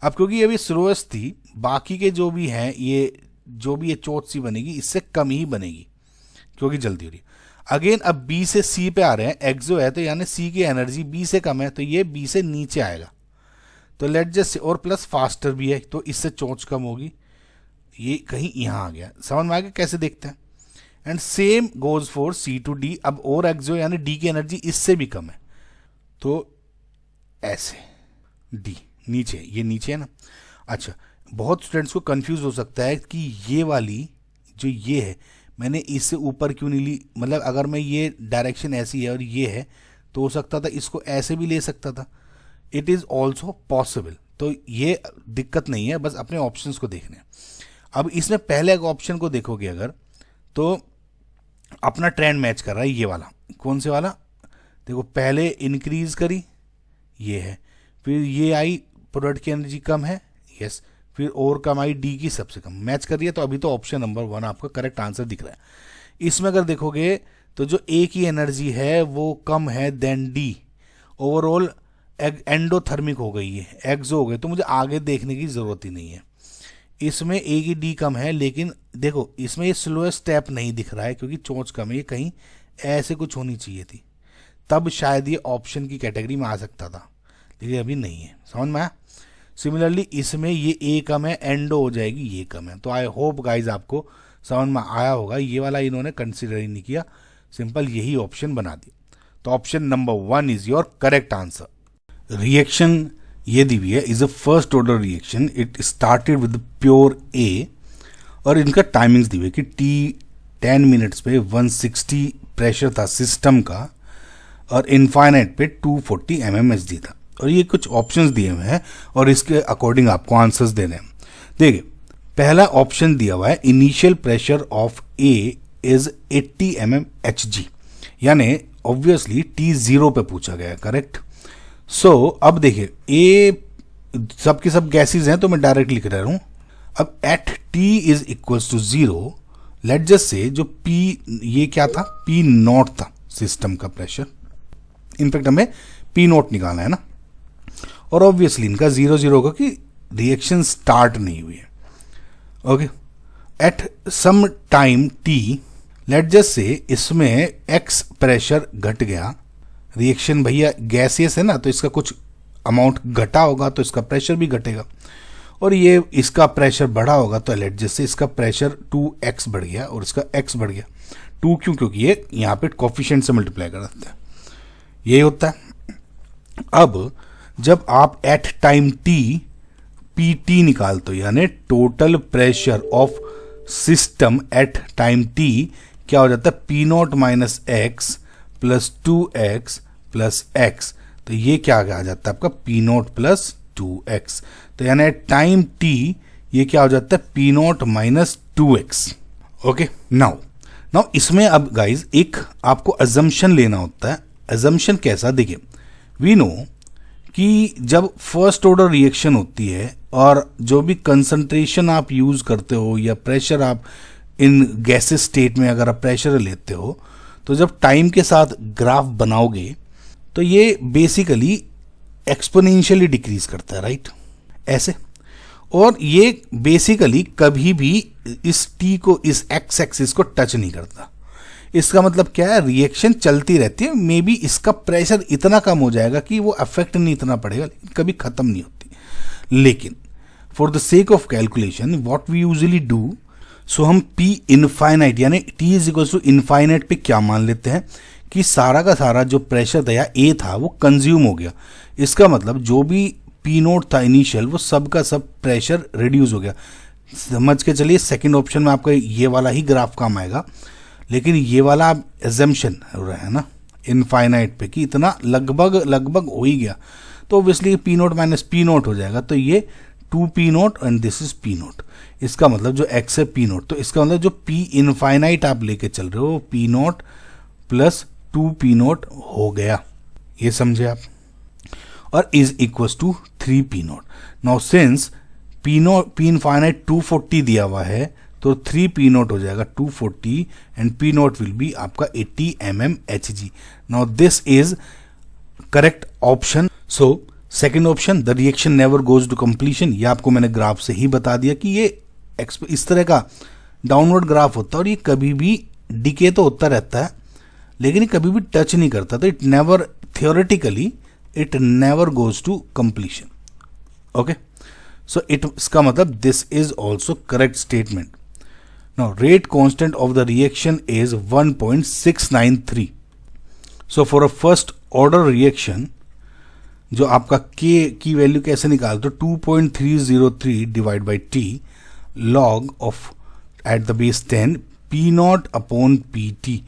अब क्योंकि ये भी स्लोएस्ट थी, बाकी के जो भी हैं ये जो भी ये चोट सी बनेगी इससे कम ही बनेगी क्योंकि जल्दी हो रही है। अगेन अब बी से सी पे आ रहे हैं, एक्सो है तो यानी सी की एनर्जी बी से कम है तो ये बी से नीचे आएगा। तो लेट जस्ट, और प्लस फास्टर भी है तो इससे चोंच कम होगी, ये कहीं यहाँ आ गया। समझ में आ गया कैसे देखते हैं। And same goes for C to D. अब और एक्सो यानी डी की एनर्जी इससे भी कम है तो ऐसे डी नीचे, ये नीचे है ना। अच्छा, बहुत स्टूडेंट्स को कंफ्यूज हो सकता है कि ये वाली जो ये है मैंने इससे ऊपर क्यों नहीं ली, मतलब अगर मैं ये डायरेक्शन ऐसी है और ये है तो हो सकता था इसको ऐसे भी ले सकता था। इट इज़ ऑल्सो पॉसिबल, तो ये दिक्कत नहीं है, बस अपने ऑप्शंस को देखने। अब इसमें पहले एक ऑप्शन को देखोगे अगर तो अपना ट्रेंड मैच कर रहा है ये वाला। कौन से वाला, देखो पहले इंक्रीज करी ये है, फिर ये आई प्रोडक्ट की एनर्जी कम है, यस, फिर और कम आई डी की सबसे कम, मैच कर रही है। तो अभी तो ऑप्शन नंबर 1 आपका करेक्ट आंसर दिख रहा है। इसमें अगर देखोगे तो जो ए की एनर्जी है वो कम है देन डी, ओवरऑल एंडोथर्मिक हो गई है, एक्सो हो गए, तो मुझे आगे देखने की ज़रूरत ही नहीं है। इसमें ए की डी कम है, लेकिन देखो इसमें ये स्लोएस्ट स्टेप नहीं दिख रहा है क्योंकि चोंच कम है, ये कहीं ऐसे कुछ होनी चाहिए थी, तब शायद ये ऑप्शन की कैटेगरी में आ सकता था, लेकिन अभी नहीं है। समझ में आया। सिमिलरली इसमें ये ए कम है, एंडो हो जाएगी, ये कम है। तो आई होप गाइज आपको समझ में आया होगा। ये वाला इन्होंने कंसिडर ही नहीं किया, सिंपल यही ऑप्शन बना दिया। तो option number 1 is your correct answer. Reaction ये दी हुई है, is a first order reaction, it started with pure A, और इनका टाइमिंग्स दी हुई है कि टी 10 मिनट्स पे 160 प्रेशर था सिस्टम का, और इनफाइनाइट पे 240 mmHg था। और ये कुछ ऑप्शंस दिए हुए हैं और इसके अकॉर्डिंग आपको आंसर्स देने हैं। देखिए पहला ऑप्शन दिया हुआ है initial pressure of A is 80 mmHg, यानी ऑब्वियसली T0 पे पूछा गया है, करेक्ट। सो अब देखिए ए सबके सब गैसेज हैं तो मैं डायरेक्ट लिख रहा हूं। अब at T is equals to 0, let just say जो P ये क्या था, P0 था सिस्टम का प्रेशर, इनफैक्ट हमें P0 निकालना है ना, और ऑब्वियसली इनका 0 होगा कि रिएक्शन स्टार्ट नहीं हुई है। Okay, at some time T, let just say इसमें X प्रेशर घट गया, रिएक्शन भैया गैसियस है ना तो इसका कुछ अमाउंट घटा होगा तो इसका प्रेशर भी घटेगा, और ये इसका प्रेशर बढ़ा होगा तो लेट जस्ट से इसका प्रेशर 2x बढ़ गया और इसका x बढ़ गया। 2 क्यों, क्योंकि ये यहाँ पे कोफिशिएंट से मल्टीप्लाई कर देते हैं, यही होता है। अब जब आप एट टाइम T PT निकालते हो, यानी total pressure of system eight time T क्या हो जाता है, P0 minus x plus 2x plus x, तो ये क्या आ जाता है आपका P0 प्लस 2x, तो यानी टाइम T ये क्या हो जाता है P0 minus 2x। Okay, now इसमें अब गाइज एक आपको अजम्पशन लेना होता है। अजम्पशन कैसा, देखिए वी नो कि जब फर्स्ट ऑर्डर रिएक्शन होती है और जो भी कंसंट्रेशन आप यूज करते हो या प्रेशर आप इन गैसेस स्टेट में अगर आप प्रेशर लेते हो तो जब टाइम के साथ ग्राफ बनाओगे तो ये बेसिकली एक्सपोनेंशियली डिक्रीज करता है, राइट, ऐसे। और ये बेसिकली कभी भी इस टी को, इस एक्स एक्सिस को टच नहीं करता। इसका मतलब क्या है, रिएक्शन चलती रहती है, मे बी इसका प्रेशर इतना कम हो जाएगा कि वो अफेक्ट नहीं इतना पड़ेगा, लेकिन कभी खत्म नहीं होती। लेकिन for the sake of calculation what we usually do, so हम P इनफाइनाइट यानी T is equal to infinite पे क्या मान लेते हैं कि सारा का सारा जो प्रेशर था या A था वो कंज्यूम हो गया। इसका मतलब जो भी P0 था इनिशियल वो सब का सब प्रेशर रिड्यूस हो गया। समझ के चलिए सेकंड ऑप्शन में आपका ये वाला ही ग्राफ काम आएगा, लेकिन ये वाला आप एजम्पशन हो रहा है ना इनफाइनाइट पे कि इतना लगभग हो ही गया, तो ऑब्वियसली P0 माइनस P0 हो जाएगा, तो ये 2P0 and this is P0। इसका मतलब जो x है P0, तो इसका मतलब जो P इनफाइनाइट आप लेके चल रहे हो P0 प्लस 2P0 हो गया, ये समझे आप, और is equal to 3P0। Now since P infinite 240 दिया हुआ है, तो 3 पी नोट हो जाएगा 240 and P naught will be आपका 80 mmHg. Now this is correct option. So second option, the reaction never goes to completion. ये आपको मैंने ग्राफ से ही बता दिया कि ये इस तरह का डाउनवर्ड ग्राफ होता है और ये कभी भी डिके तो होता रहता है लेकिन ये कभी भी टच नहीं करता. तो it never, theoretically it never goes to completion. Okay, so इसका मतलब this is also correct statement. Now rate constant of the reaction is 1.693. So for a first order reaction जो आपका के की वैल्यू कैसे निकाल, तो 2.303 divide by T log of at the base 10 P not upon P T.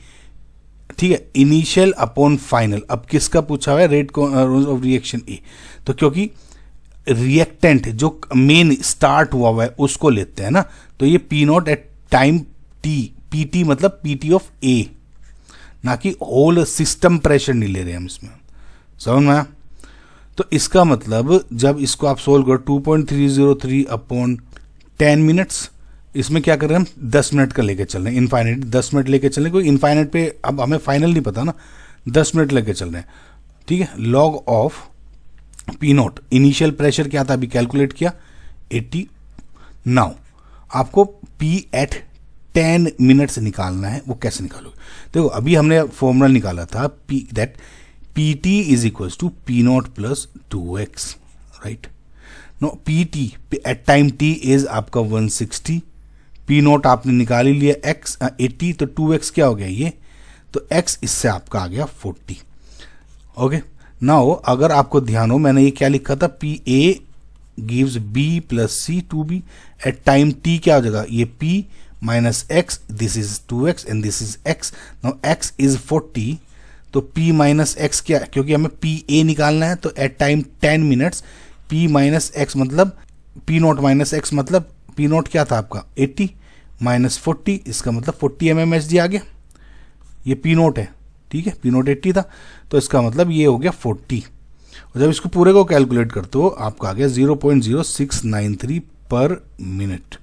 ठीक है, initial upon final. अब किसका पूछा हुआ है, रेट ऑफ रिएक्शन ए. तो क्योंकि रिएक्टेंट जो मेन स्टार्ट हुआ है उसको लेते हैं ना, तो ये P not at time T, P T मतलब पी टी ऑफ ए, ना कि होल सिस्टम प्रेशर नहीं ले रहे हम इसमें. समझ में आया? तो इसका मतलब जब इसको आप सोल्व करो 2.303 अपॉन 10 मिनट्स, इसमें क्या कर रहे हैं हम 10 मिनट का लेके चल रहे हैं, इनफाइनाइट 10 मिनट लेके चल रहे हैं, कोई इनफाइनाइट पे अब हमें फाइनल नहीं पता ना, 10 मिनट लेके चल रहे हैं. ठीक है, log of P note, initial pressure क्या था अभी कैलकुलेट किया 80. नाउ आपको पी एट 10 मिनट्स निकालना है. वो कैसे निकालोगे, देखो अभी हमने फॉर्मूला निकाला था P that P T is equal to P naught plus 2x, right. No P t at time t is आपका 160, पी नोट आपने निकाल ही लिया x 80, तो 2x क्या हो गया ये, तो x इससे आपका आ गया 40. ओके, नाउ अगर आपको ध्यान हो मैंने ये क्या लिखा था, P A gives b plus C two B at time t क्या हो जाएगा, ये p minus x, this is 2x and this is x. Now x is 40, तो p माइनस एक्स क्या, क्योंकि हमें पी ए निकालना है, तो at time 10 minutes p minus x मतलब p नोट माइनस एक्स मतलब p नोट क्या था आपका 80 माइनस 40, इसका मतलब 40 mmHg आ गया. ये p नोट है, ठीक है, p नोट 80 था, तो इसका मतलब ये हो गया 40. और जब इसको पूरे को कैलकुलेट करते हो आपका आ गया 0.0693 पर मिनट,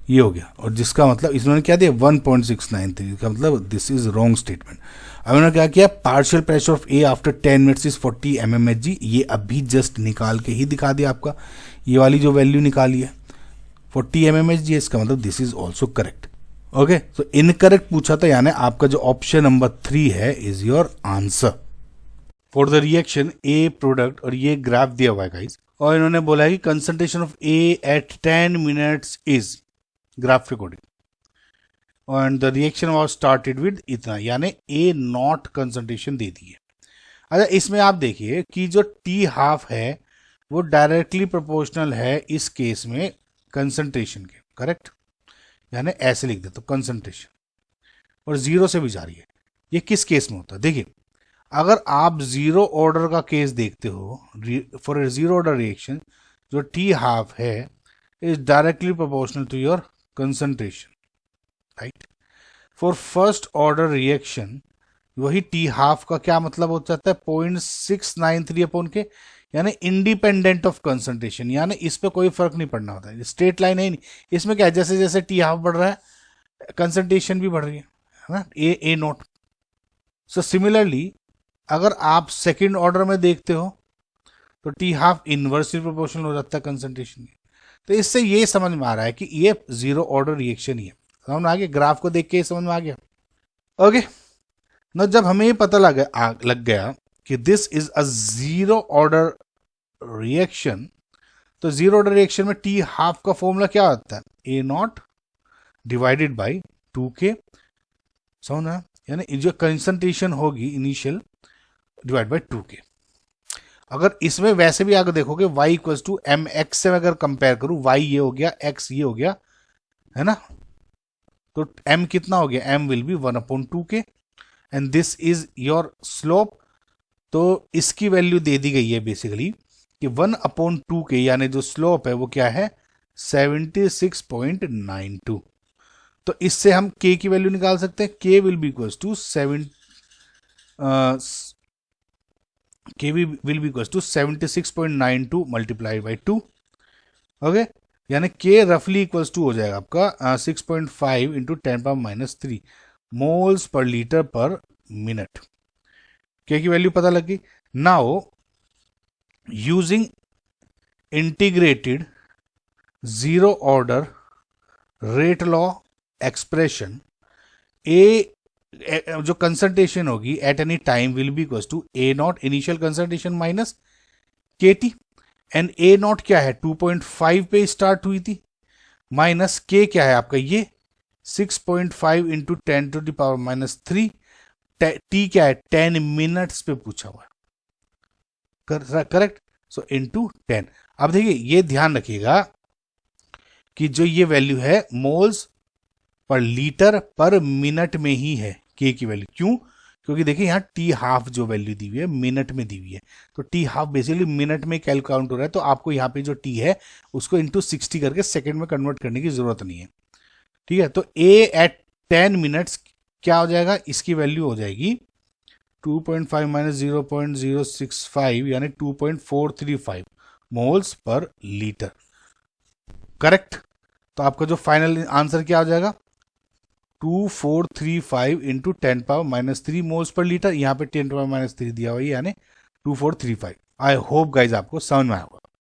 ये हो गया. और जिसका मतलब इसमें क्या दिया 1.693 का मतलब दिस इज रॉन्ग स्टेटमेंट. अब उन्होंने क्या किया, partial pressure of A after 10 minutes is 40 mmHg. ये अभी जस्ट निकाल के ही दिखा दिया आपका, ये वाली जो वैल्यू निकाली है 40 mmHg, इसका मतलब this is also correct. Okay, तो इनकरेक्ट पूछा था, यानी आपका जो ऑप्शन नंबर 3 है is your answer for the reaction A product. और ये ग्राफ दिया हुआ है गाइस, और इन्होंने बोला है कि concentration of A at 10 minutes is graph recording and the reaction was started with इतना, यानी ए नॉट कंसंट्रेशन दे दी है. अच्छा, इसमें आप देखिए कि जो टी हाफ है वो डायरेक्टली प्रोपोर्शनल है इस केस में कंसंट्रेशन के, करेक्ट, यानी ऐसे लिख देते कंसंट्रेशन, और जीरो से भी जा रही है. ये किस केस में होता है, देखिए अगर आप जीरो ऑर्डर का केस देखते हो, for a zero order reaction जो टी हाफ है is directly proportional to your concentration, right? For first order reaction वही टी हाफ का क्या मतलब हो जाता है 0.693 अपॉन के, यानी इंडिपेंडेंट ऑफ कंसंट्रेशन, यानी इस पे कोई फर्क नहीं पड़ना होता है, स्ट्रेट लाइन है नहीं. इसमें क्या है, जैसे जैसे टी हाफ बढ़ रहा है कंसंट्रेशन भी बढ़ रही है ना, ए नोट. सो सिमिलरली अगर आप सेकेंड ऑर्डर में देखते हो तो टी हाफ इनवर्सली प्रोपोर्शनल हो जाता है कंसंट्रेशन की. तो इससे ये समझ में आ रहा है कि ये जीरो ऑर्डर रिएक्शन ही है. समझ में आ गया, ग्राफ को देख के समझ में आ गया. ओके, ना जब हमें ये पता लग गया कि this is a zero order reaction, तो जीरो ऑर्डर रिएक्शन में टी हाफ का फॉर्मूला क्या होता है, ए नॉट डिवाइडेड बाई 2k. समझना, यानी जो कंसंट्रेशन होगी इनिशियल डिवाइड बाई 2k. अगर इसमें वैसे भी आगे देखोगे y equals to M x से अगर कंपेयर करूं, y ये हो गया, x ये हो गया, है ना, तो m कितना हो गया, m will be 1/2k and this is your slope. तो इसकी वैल्यू दे दी गई है बेसिकली कि 1/2k, यानी जो स्लोप है वो क्या है 76.92. तो इससे हम k की वैल्यू निकाल सकते हैं, k will be equals to 76.92 multiplied by 2. Okay, यानी के रफली इक्वल्स टू हो जाएगा आपका 6.5 इंटू 10⁻³ मोल्स पर लीटर पर मिनट। के की वैल्यू पता लगी। Now using integrated zero order rate law expression, A जो कंसंट्रेशन होगी at any time will be equals to A not initial concentration minus K T, and A not क्या है 2.5 पे start हुई थी, माइनस के क्या है आपका ये 6.5 इंटू 10⁻³ टी क्या है 10 मिनट्स पे पूछा हुआ है, करेक्ट। So into 10। अब देखिए ये ध्यान रखिएगा कि जो ये वैल्यू है मोल्स पर लीटर पर मिनट में ही है के की वैल्यू। क्यों? क्योंकि देखिए यहाँ टी हाफ जो वैल्यू दी हुई है मिनट में दी हुई है, तो टी हाफ बेसिकली मिनट में कैलकुलेट काउंट हो रहा है, तो आपको यहाँ पे जो टी है उसको इंटू 60 करके सेकंड में कन्वर्ट करने की जरूरत नहीं है, ठीक है। तो ए एट 10 मिनट्स क्या हो जाएगा, इसकी वैल्यू हो जाएगी 2.5 माइनस 0.065 यानी 2.435 मोल्स पर लीटर, करेक्ट। तो आपका जो फाइनल आंसर क्या हो जाएगा 2435 इंटू 10⁻³ मोल्स पर लीटर, यहाँ पे 10⁻³ दिया हुआ है यानी 2435। आई होप गाइज आपको समझ में आया होगा।